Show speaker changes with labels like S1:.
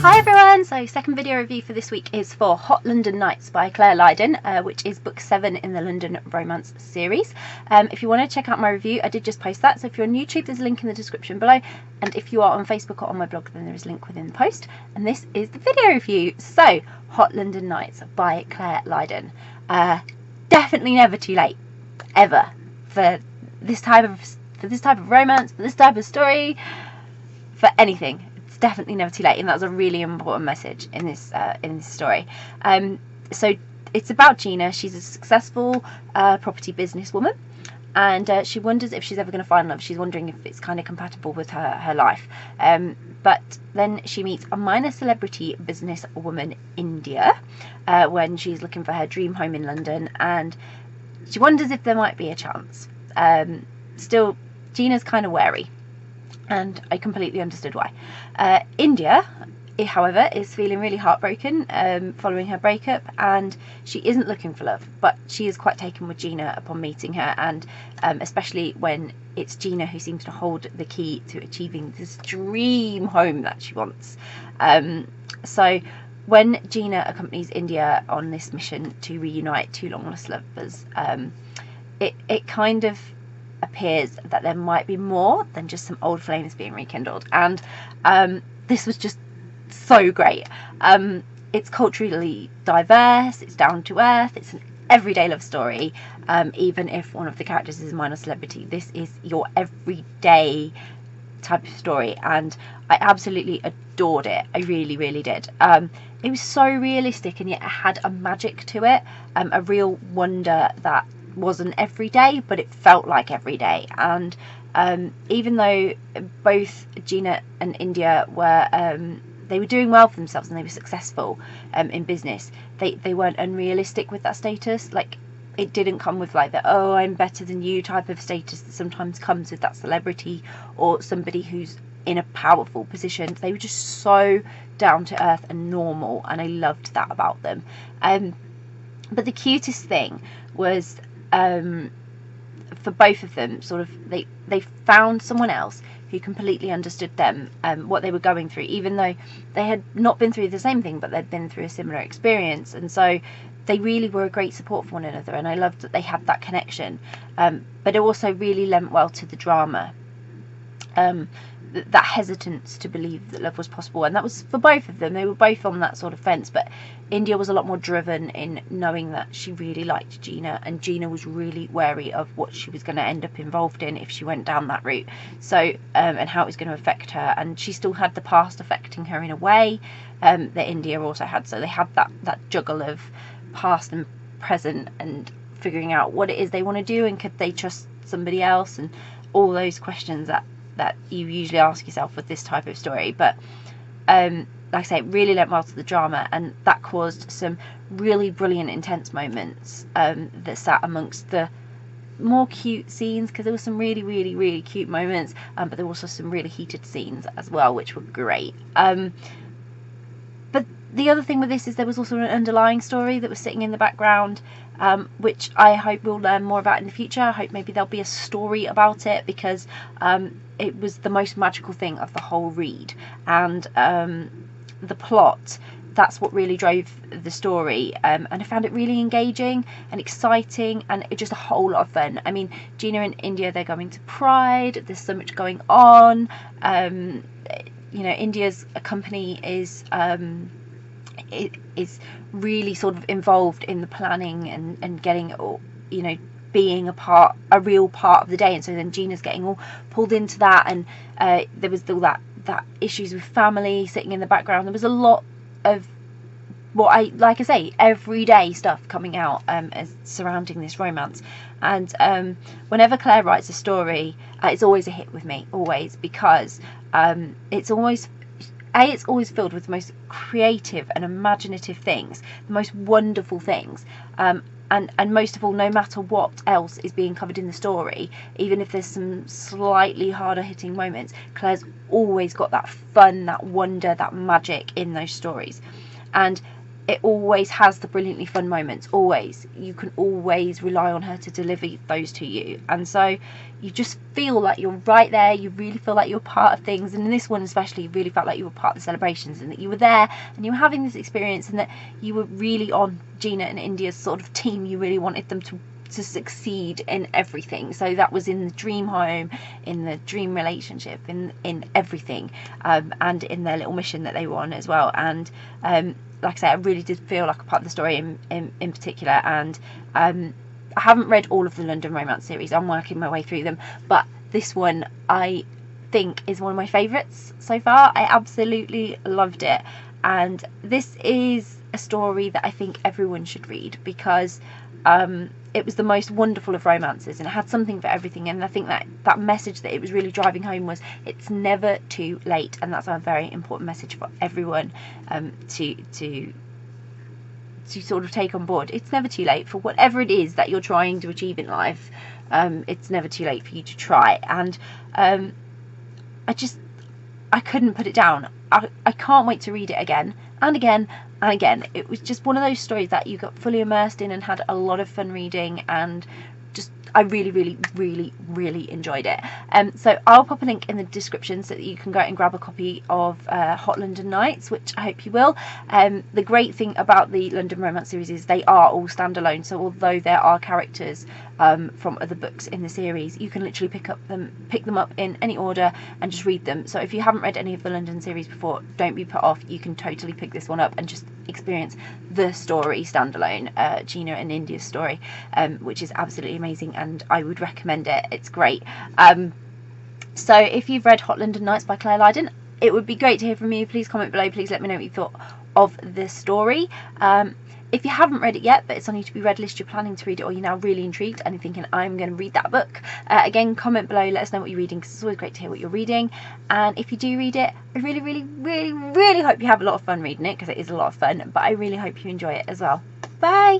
S1: Hi everyone! So second video review for this week is for Hot London Nights by Claire Lydon, which is book 7 in the London Romance series. If you want to check out my review, I did just post that, so if you're on YouTube there's a link in the description below, and if you are on Facebook or on my blog then there is a link within the post, and this is the video review. So, Hot London Nights by Claire Lydon. Definitely never too late, ever, for this type of romance, for this type of story, for anything. It's definitely never too late, and that's a really important message in this story. So it's about Gina. She's a successful property businesswoman, and she wonders if she's ever going to find love. She's wondering if it's kind of compatible with her life. But then she meets a minor celebrity businesswoman, India, when she's looking for her dream home in London, and she wonders if there might be a chance. Still, Gina's kind of wary, and I completely understood why. India, however, is feeling really heartbroken following her breakup, and she isn't looking for love, but she is quite taken with Gina upon meeting her, and especially when it's Gina who seems to hold the key to achieving this dream home that she wants. So when Gina accompanies India on this mission to reunite two long-lost lovers, it kind of appears that there might be more than just some old flames being rekindled, and this was just so great. It's culturally diverse, it's down to earth, it's an everyday love story. Even if one of the characters is a minor celebrity, this is your everyday type of story, and I absolutely adored it. I really did. It was so realistic, and yet it had a magic to it, a real wonder that wasn't every day, but it felt like every day. And even though both Gina and India were they were doing well for themselves and they were successful in business, they weren't unrealistic with that status. Like, it didn't come with like the "oh, I'm better than you" type of status that sometimes comes with that celebrity or somebody who's in a powerful position. They were just so down to earth and normal, and I loved that about them. But the cutest thing was, for both of them, sort of they found someone else who completely understood them, what they were going through, even though they had not been through the same thing, but they'd been through a similar experience. And so they really were a great support for one another, and I loved that they had that connection. But it also really lent well to the drama, that hesitance to believe that love was possible, and that was for both of them. They were both on that sort of fence, but India was a lot more driven in knowing that she really liked Gina, and Gina was really wary of what she was going to end up involved in if she went down that route. So and how it was going to affect her, and she still had the past affecting her in a way that India also had. So they had that juggle of past and present, and figuring out what it is they want to do, and could they trust somebody else, and all those questions that you usually ask yourself with this type of story. But like I say, it really lent well to the drama, and that caused some really brilliant, intense moments that sat amongst the more cute scenes, because there were some really cute moments, but there were also some really heated scenes as well, which were great. But the other thing with this is there was also an underlying story that was sitting in the background, which I hope we'll learn more about in the future. I hope maybe there'll be a story about it, because it was the most magical thing of the whole read. And the plot, that's what really drove the story, and I found it really engaging and exciting, and it just a whole lot of fun. I mean, Gina and India, they're going to Pride, there's so much going on. India's company is really sort of involved in the planning and getting, being a real part of the day, and so then Gina's getting all pulled into that, and there was all that issues with family sitting in the background. There was a lot of like I say, everyday stuff coming out as surrounding this romance. And whenever Claire writes a story, it's always a hit with me, always, because it's always filled with the most creative and imaginative things, the most wonderful things, and most of all, no matter what else is being covered in the story, even if there's some slightly harder hitting moments, Claire's always got that fun, that wonder, that magic in those stories. And it always has the brilliantly fun moments. Always, you can always rely on her to deliver those to you, and so you just feel like you're right there. You really feel like you're part of things, and in this one especially, you really felt like you were part of the celebrations, and that you were there and you were having this experience, and that you were really on Gina and India's sort of team. You really wanted them to succeed in everything. So that was in the dream home, in the dream relationship, in everything, and in their little mission that they were on as well. And like I said, I really did feel like a part of the story in particular. And I haven't read all of the London Romance series. I'm working my way through them, but this one I think is one of my favourites so far. I absolutely loved it, and this is a story that I think everyone should read, because it was the most wonderful of romances, and it had something for everything. And I think that message that it was really driving home was, it's never too late, and that's a very important message for everyone to sort of take on board. It's never too late for whatever it is that you're trying to achieve in life. It's never too late for you to try, and I couldn't put it down. I can't wait to read it again and again and again. It was just one of those stories that you got fully immersed in and had a lot of fun reading, and just I really, really, really, really enjoyed it. So I'll pop a link in the description so that you can go and grab a copy of Hot London Nights, which I hope you will. The great thing about the London Romance series is they are all standalone, so although there are characters from other books in the series, you can literally pick them up in any order and just read them. So if you haven't read any of the London series before, don't be put off. You can totally pick this one up and just experience the story standalone, Gina and India's story, which is absolutely amazing, and I would recommend it. It's great. So if you've read Hot London Nights by Claire Lydon, it would be great to hear from you. Please comment below. Please let me know what you thought of this story. If you haven't read it yet, but it's on your to be read list, you're planning to read it, or you're now really intrigued and you're thinking, I'm going to read that book, again, comment below, let us know what you're reading, because it's always great to hear what you're reading. And if you do read it, I really, really, really, really hope you have a lot of fun reading it, because it is a lot of fun, but I really hope you enjoy it as well. Bye!